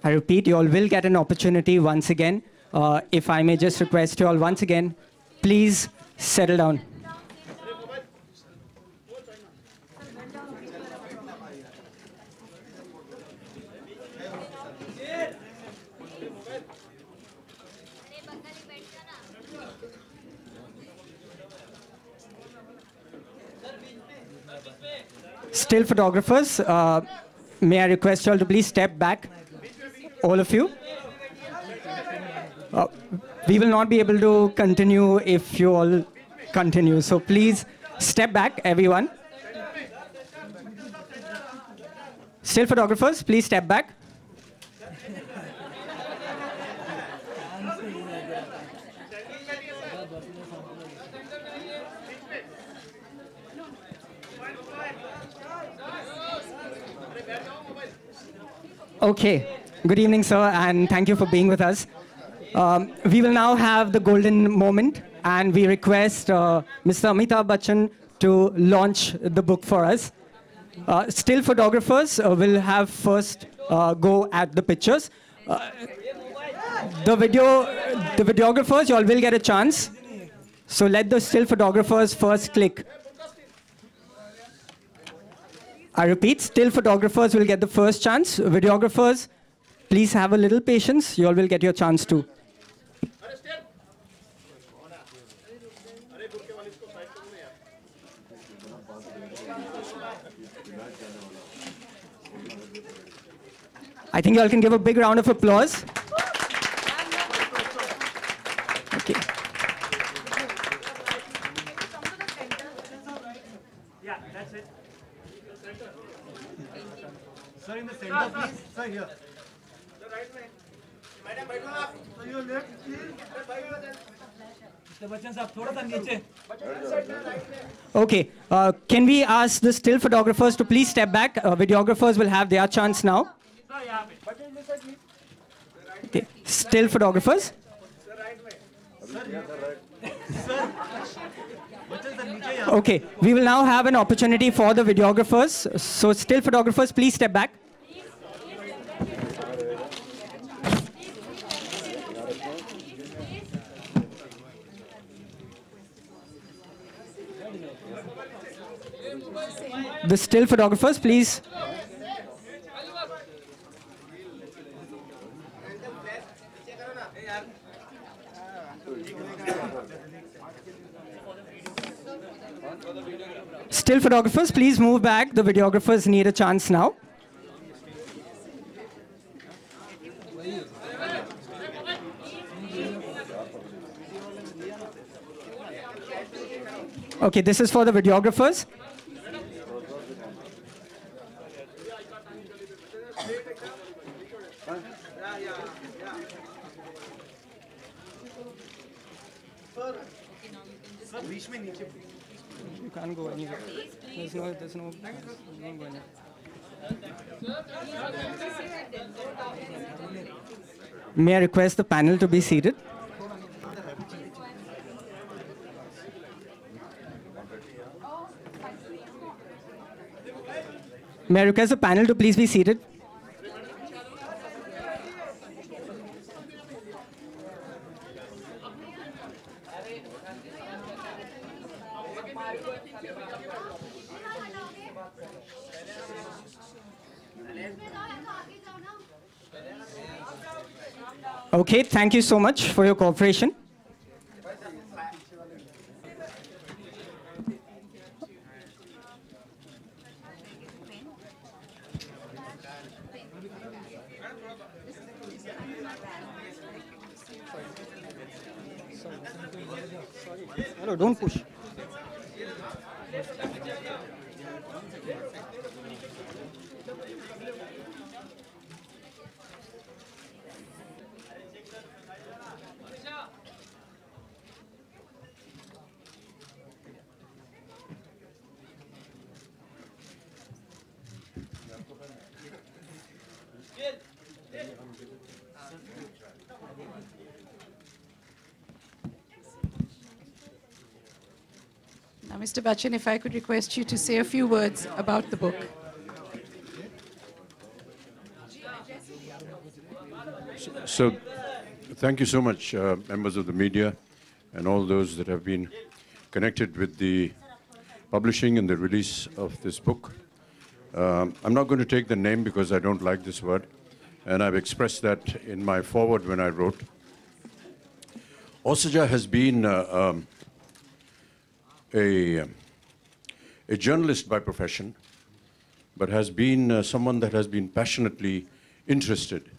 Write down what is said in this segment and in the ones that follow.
I repeat, you all will get an opportunity once again. If I may just request you all once again, please settle down. Still photographers, may I request you all to please step back, all of you. We will not be able to continue if you all continue, so please step back, everyone. Still photographers, please step back. Okay, good evening, sir, and thank you for being with us. We will now have the golden moment, and we request Mr. Amitabh Bachchan to launch the book for us. Still photographers will have first go at the pictures. The videographers, you all will get a chance. So let the still photographers first click. I repeat, still photographers will get the first chance. Videographers, please have a little patience. You all will get your chance too. I think you all can give a big round of applause. Okay. Yeah, that's it. Sir, in the center, please. Sir, here. The right way. Madam, baitho aap. Sir, your left, please. Mr. Bachchan sahab, thoda sa niche. Okay. Can we ask the still photographers to please step back? Videographers will have their chance now. Okay. Still photographers. Okay, we will now have an opportunity for the videographers. So still photographers, please step back. The still photographers, please. Still photographers, please move back. The videographers need a chance now. Okay, this is for the videographers. You can't go anywhere. There's no going. May I request the panel to be seated? May I request the panel to please be seated? Okay, thank you so much for your cooperation. Hello, don't push. Now, Mr. Bachchan, if I could request you to say a few words about the book. So, thank you so much, members of the media and all those that have been connected with the publishing and the release of this book. I'm not going to take the name because I don't like this word, and I've expressed that in my foreword when I wrote. Osaja has been a journalist by profession, but has been someone that has been passionately interested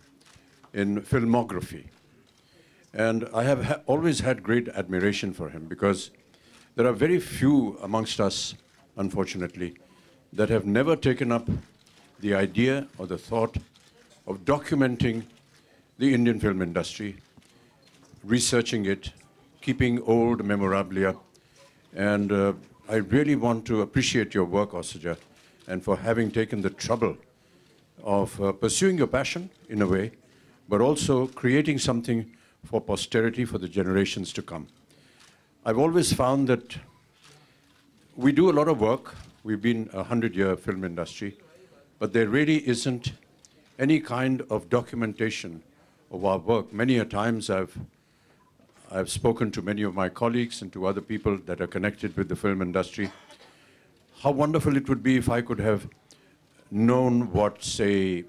in filmography. And I have always had great admiration for him because there are very few amongst us, unfortunately, that have never taken up the idea or the thought of documenting the Indian film industry, researching it, keeping old memorabilia. And I really want to appreciate your work, Osaja, and for having taken the trouble of pursuing your passion in a way, but also creating something for posterity, for the generations to come. I've always found that we do a lot of work. We've been a 100-year film industry, but there really isn't any kind of documentation of our work. Many a times I've spoken to many of my colleagues and to other people that are connected with the film industry. How wonderful it would be if I could have known what, say,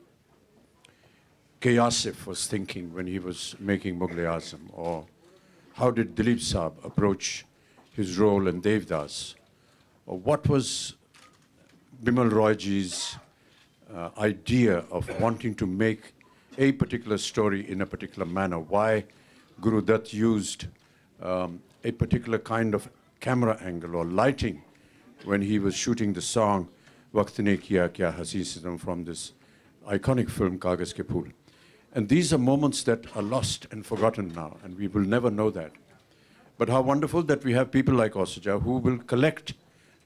K. Asif was thinking when he was making Mughal-e-Azam, or how did Dilip Saab approach his role in Devdas, or what was Bimal Royji's idea of wanting to make a particular story in a particular manner, why Guru Dutt used a particular kind of camera angle or lighting when he was shooting the song Waqt Ne Kiya Kya Hasi Sitam from this iconic film Kagaz Ke Phool. And these are moments that are lost and forgotten now, and we will never know that. But how wonderful that we have people like Osaja who will collect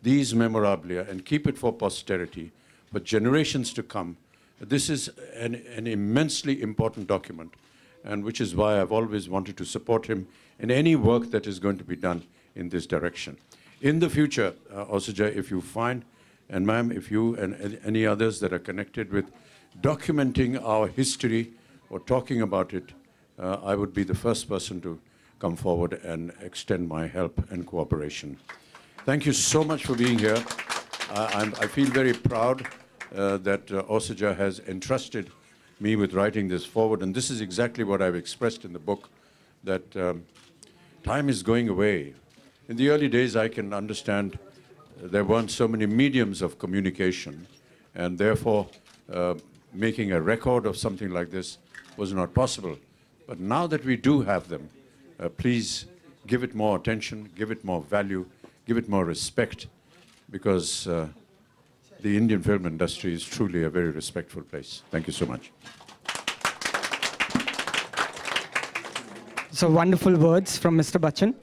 these memorabilia and keep it for posterity, for generations to come. This is an immensely important document, and which is why I've always wanted to support him in any work that is going to be done in this direction. In the future, Osaja, if you find, and ma'am, if you and any others that are connected with documenting our history or talking about it, I would be the first person to come forward and extend my help and cooperation. Thank you so much for being here. I feel very proud that Osaja has entrusted me with writing this forward, and this is exactly what I've expressed in the book, that time is going away. In the early days, I can understand there weren't so many mediums of communication, and therefore making a record of something like this was not possible. But now that we do have them, please give it more attention, give it more value, give it more respect, because the Indian film industry is truly a very respectful place. Thank you so much. So wonderful words from Mr. Bachchan.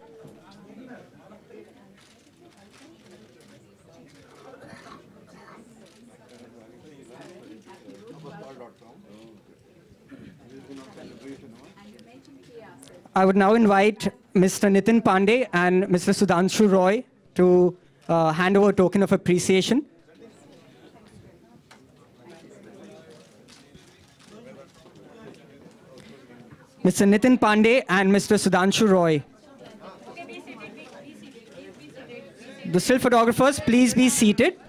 I would now invite Mr. Nitin Pandey and Mr. Sudhanshu Roy to hand over a token of appreciation. Mr. Nitin Pandey and Mr. Sudhanshu Roy. The still photographers, please be seated.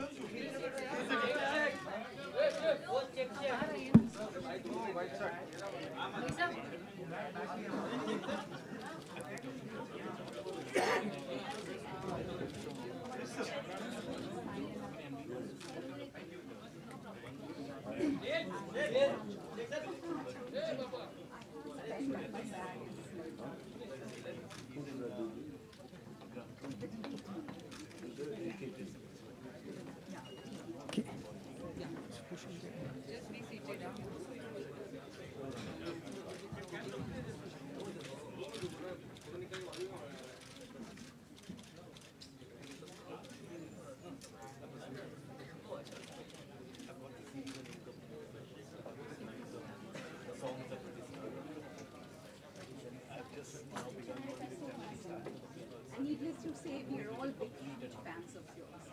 Needless to say, we are all big fans of yours.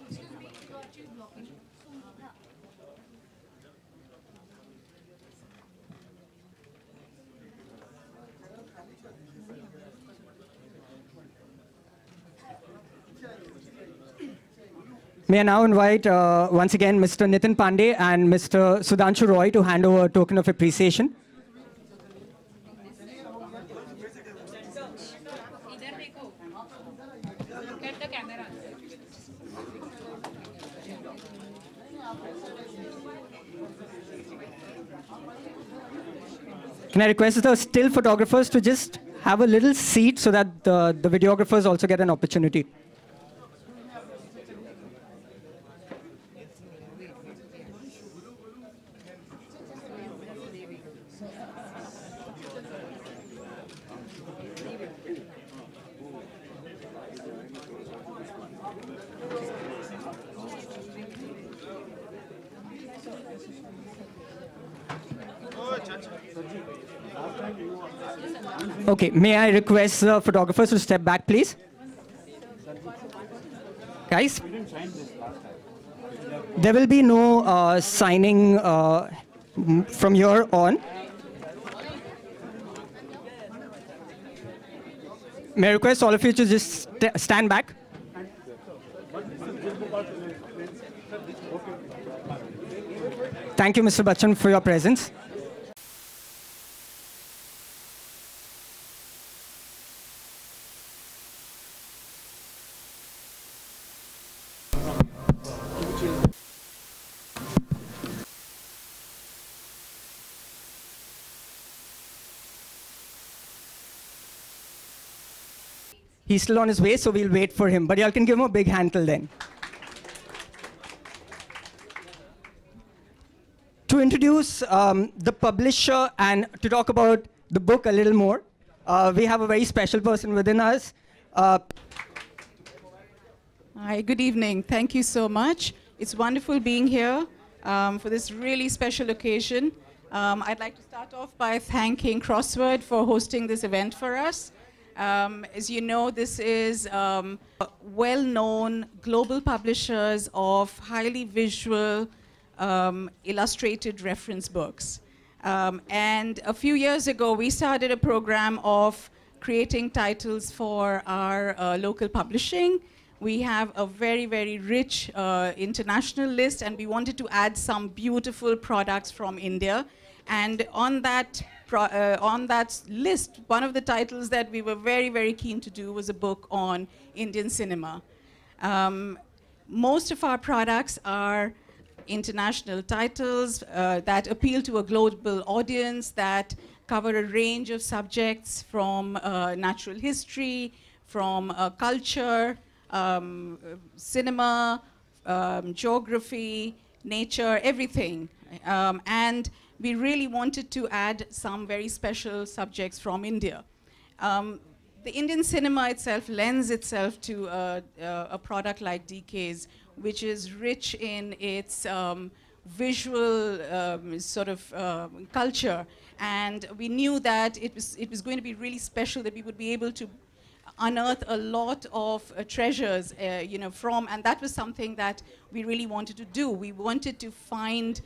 Excuse me, got you blocking. May I now invite, once again, Mr. Nitin Pandey and Mr. Sudhanshu Roy to hand over a token of appreciation. Can I request the still photographers to just have a little seat so that the videographers also get an opportunity? Okay, may I request the photographers to step back, please? Guys, there will be no signing from here on. May I request all of you to just stand back? Thank you, Mr. Bachchan, for your presence. He's still on his way, so we'll wait for him. But y'all can give him a big hand till then. To introduce the publisher and to talk about the book a little more, we have a very special person within us. Hi, good evening. Thank you so much. It's wonderful being here for this really special occasion. I'd like to start off by thanking Crossword for hosting this event for us. As you know, this is well-known global publishers of highly visual, illustrated reference books. And a few years ago, we started a program of creating titles for our local publishing. We have a very, very rich international list, and we wanted to add some beautiful products from India. And on that list, one of the titles that we were very, very keen to do was a book on Indian cinema. Most of our products are international titles that appeal to a global audience, that cover a range of subjects from natural history, from culture, cinema, geography, nature, everything. And we really wanted to add some very special subjects from India. The Indian cinema itself lends itself to a product like DK's, which is rich in its visual sort of culture. And we knew that it was going to be really special, that we would be able to unearth a lot of treasures, you know, from, and that was something that we really wanted to do. We wanted to find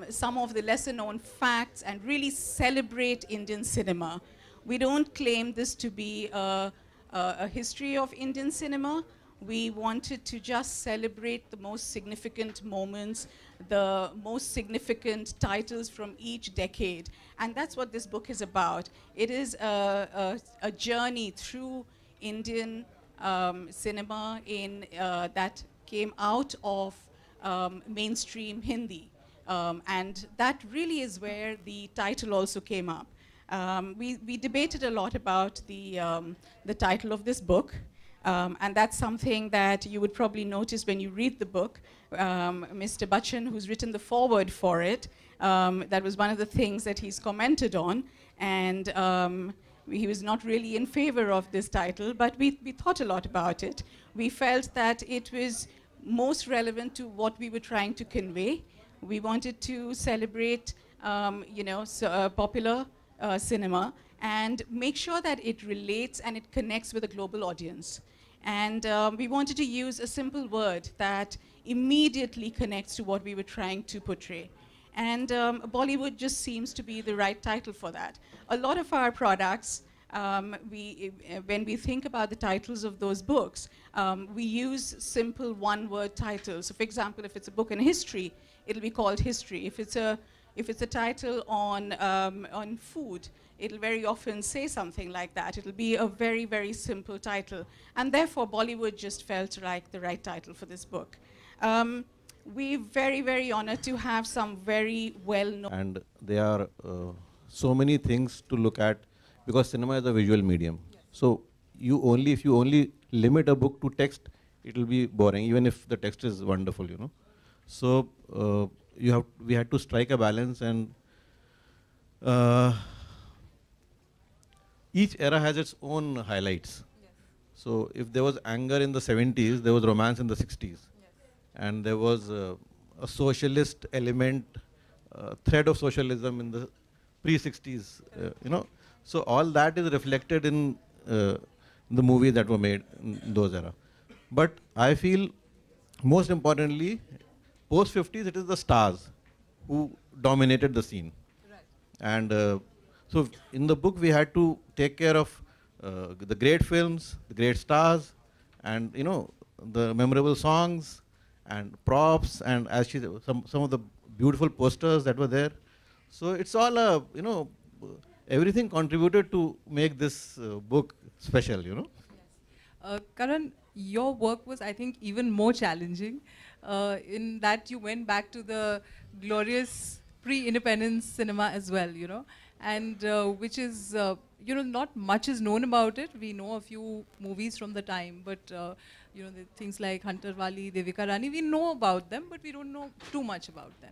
some of the lesser known facts and really celebrate Indian cinema. We don't claim this to be a history of Indian cinema. We wanted to just celebrate the most significant moments, the most significant titles from each decade. And that's what this book is about. It is a journey through Indian cinema that came out of mainstream Hindi. And that really is where the title also came up. We debated a lot about the title of this book. And that's something that you would probably notice when you read the book. Mr. Bachchan, who's written the foreword for it, that was one of the things that he's commented on. And he was not really in favor of this title, but we thought a lot about it. We felt that it was most relevant to what we were trying to convey. We wanted to celebrate, you know, popular cinema and make sure that it relates and it connects with a global audience. And we wanted to use a simple word that immediately connects to what we were trying to portray. And Bollywood just seems to be the right title for that. A lot of our products When we think about the titles of those books, we use simple one-word titles. So, for example, if it's a book in history, it'll be called history. If it's a title on food, it'll very often say something like that. It'll be a very, very simple title. And therefore, Bollywood just felt like the right title for this book. We're very, very honored to have some very well-known... And there are so many things to look at, because cinema is a visual medium. Yes. So if you only limit a book to text, it will be boring, even if the text is wonderful, you know. So we had to strike a balance, and each era has its own highlights. Yes. So if there was anger in the 70s, there was romance in the 60s. Yes. And there was a socialist element, thread of socialism in the pre-60s, you know. So all that is reflected in the movies that were made in those era. But I feel, most importantly, post-50s, it is the stars who dominated the scene. Right. And so in the book, we had to take care of the great films, the great stars, and, you know, the memorable songs and props, and as she said, some of the beautiful posters that were there. So it's all you know, everything contributed to make this book special, you know. Yes. Karan, your work was, I think, even more challenging in that you went back to the glorious pre-independence cinema as well, you know, and which is, you know, not much is known about it. We know a few movies from the time, but you know, the things like Hunter Wali, Devika Rani, we know about them, but we don't know too much about them.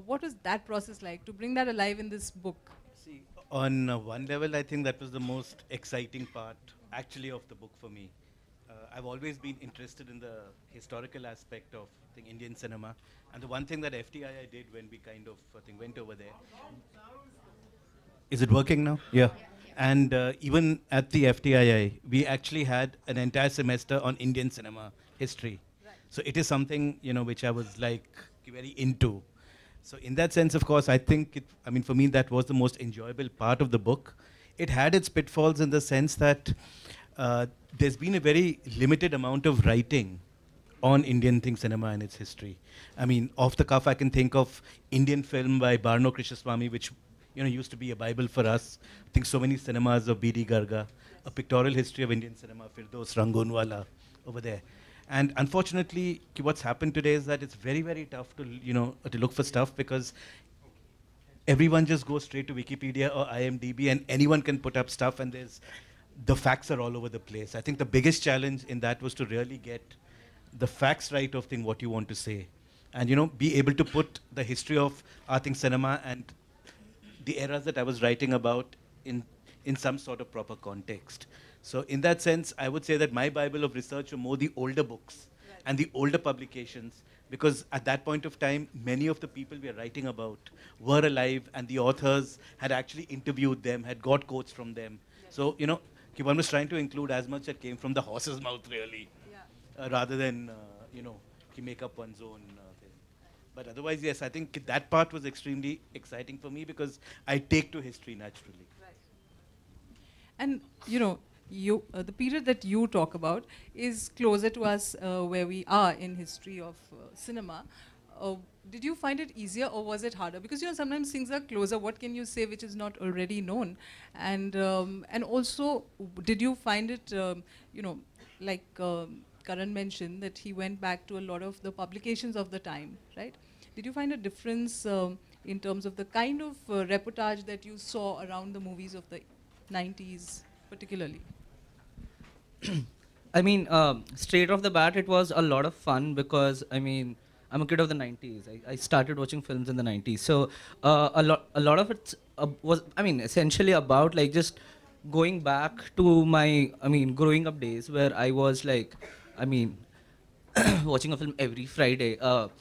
What was that process like to bring that alive in this book? See, on one level, I think that was the most exciting part, actually, of the book for me. I've always been interested in the historical aspect of Indian cinema, and the one thing that FTII did when we kind of went over there. Is it working now? Yeah. And even at the FTII, we actually had an entire semester on Indian cinema history. Right. So it is something, you know, which I was like very into. So in that sense, of course, I think, I mean, for me, that was the most enjoyable part of the book. It had its pitfalls in the sense that there's been a very limited amount of writing on Indian cinema and its history. I mean, off the cuff, I can think of Indian film by Barno Krishnaswamy, which, you know, used to be a Bible for us. I think so many cinemas of B.D. Garga, a pictorial history of Indian cinema, Firdos Rangonwala over there. And unfortunately, what's happened today is that it's very, very tough to, you know, to look for stuff, because everyone just goes straight to Wikipedia or IMDb, and anyone can put up stuff, and the facts are all over the place. I think the biggest challenge in that was to really get the facts right of what you want to say, and, you know, be able to put the history of cinema and the eras that I was writing about in some sort of proper context. So in that sense, I would say that my Bible of research were more the older books and the older publications, because at that point of time, many of the people we are writing about were alive, and the authors had actually interviewed them, had got quotes from them. Yes. So, you know, one was trying to include as much that came from the horse's mouth, really, rather than, you know, make up one's own thing. But otherwise, yes, I think that part was extremely exciting for me, because I take to history naturally. Right. And, you know, the period that you talk about is closer to us where we are in history of cinema. Did you find it easier, or was it harder? Because, you know, sometimes things are closer. What can you say which is not already known? And also, did you find it, you know, like Karan mentioned, that he went back to a lot of the publications of the time, right? Did you find a difference in terms of the kind of reportage that you saw around the movies of the 90s, particularly? I mean, straight off the bat, it was a lot of fun, because, I mean, I'm a kid of the 90s. I started watching films in the 90s. So a lot of it was, I mean, essentially about like just going back to my, I mean, growing up days, where I was like, I mean, watching a film every Friday. So,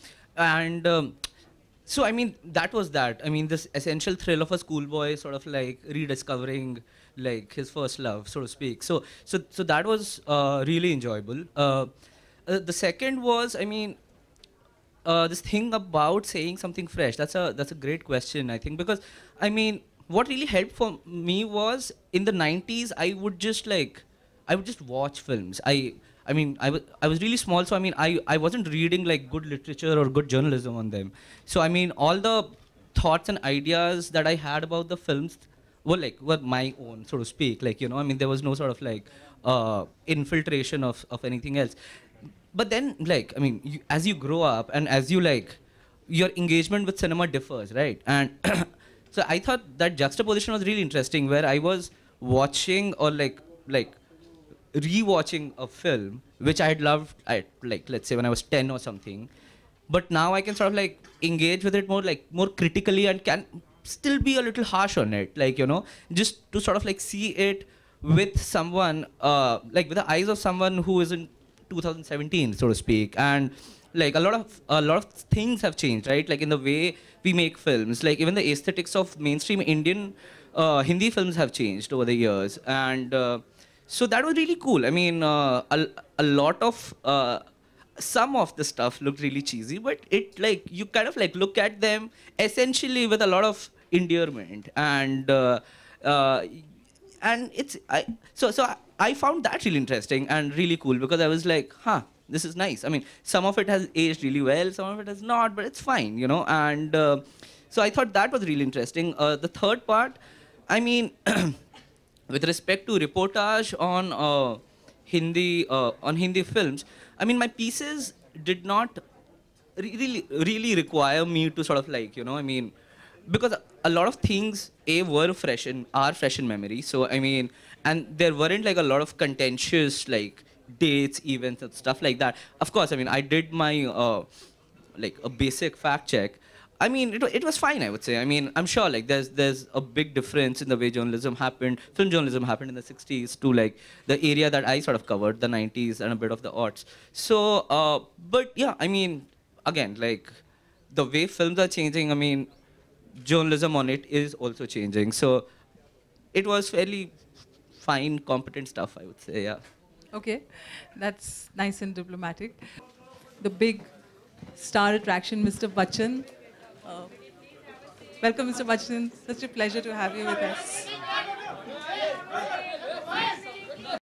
I mean, that was that. I mean, this essential thrill of a schoolboy sort of like rediscovering like his first love, so to speak. So that was really enjoyable. The second was, I mean, this thing about saying something fresh. That's a great question, I think, because, I mean, what really helped for me was in the 90s, I would just watch films. I was really small, so I wasn't reading like good literature or good journalism on them. So all the thoughts and ideas that I had about the films were my own, so to speak. There was no sort of infiltration of anything else. But then as you grow up and as you your engagement with cinema differs, right? And so I thought that juxtaposition was really interesting, where I was watching or rewatching a film which I had loved, let's say when I was 10 or something, but now I can sort of engage with it more critically and can still be a little harsh on it, just to sort of see it with someone, with the eyes of someone who is in 2017, so to speak. And a lot of things have changed, right? In the way we make films, even the aesthetics of mainstream Indian Hindi films have changed over the years. And so that was really cool. A lot of some of the stuff looked really cheesy, but it you kind of look at them essentially with a lot of endearment. And I found that really interesting and really cool, because I was like, this is nice. Some of it has aged really well, some of it has not, but it's fine, And so I thought that was really interesting. The third part, with respect to reportage on Hindi films, my pieces did not really require me to sort of because a lot of things are fresh in memory. So and there weren't a lot of contentious dates, events, and stuff like that. Of course, I did my a basic fact check. It was fine, I would say. I'm sure there's a big difference in the way film journalism happened in the 60s to the area that I sort of covered, the 90s and a bit of the aughts. So, but yeah, again, the way films are changing, journalism on it is also changing. So it was fairly fine, competent stuff, I would say, yeah. Okay, that's nice and diplomatic. The big star attraction, Mr. Bachchan. Welcome, Mr. Bachchan. Such a pleasure to have you with us.